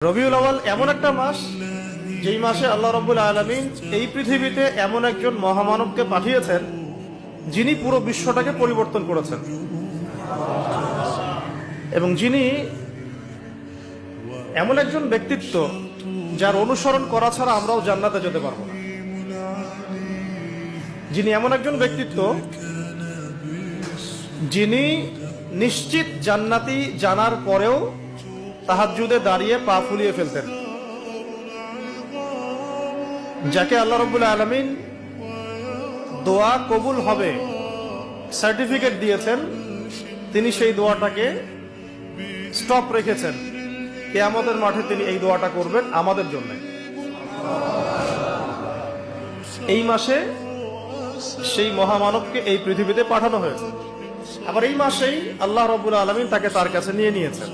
রবিউল আউয়াল এমন একটা মাস যেই মাসে আল্লাহ রাব্বুল আলামিন এই পৃথিবীতে এমন একজন মহামানবকে পাঠিয়েছেন যিনি পুরো বিশ্বটাকে পরিবর্তন করেছেন এবং যিনি এমন একজন ব্যক্তিত্ব যার অনুসরণ করা ছাড়া আমরাও জান্নাতে যেতে পারবো না। যিনি এমন একজন ব্যক্তিত্ব যিনি নিশ্চিত জান্নাতি জানার পরেও তাহাজ্জুদে দাঁড়িয়ে পা ফুলিয়ে ফেলতেন, যাকে আল্লাহ রাব্বুল আলামিন দোয়া কবুল হবে সার্টিফিকেট দিয়েছেন, তিনি সেই দোয়াটাকে স্টপ রেখেছেন। কিয়ামতের মাঠে তিনি এই দোয়াটা করবেন আমাদের জন্য। এই মাসে সেই মহামানবকে এই পৃথিবীতে পাঠানো হয়েছে। আবার এই মাসেই আল্লাহ রাব্বুল আলামিন তাকে তার কাছে নিয়ে নিয়েছেন।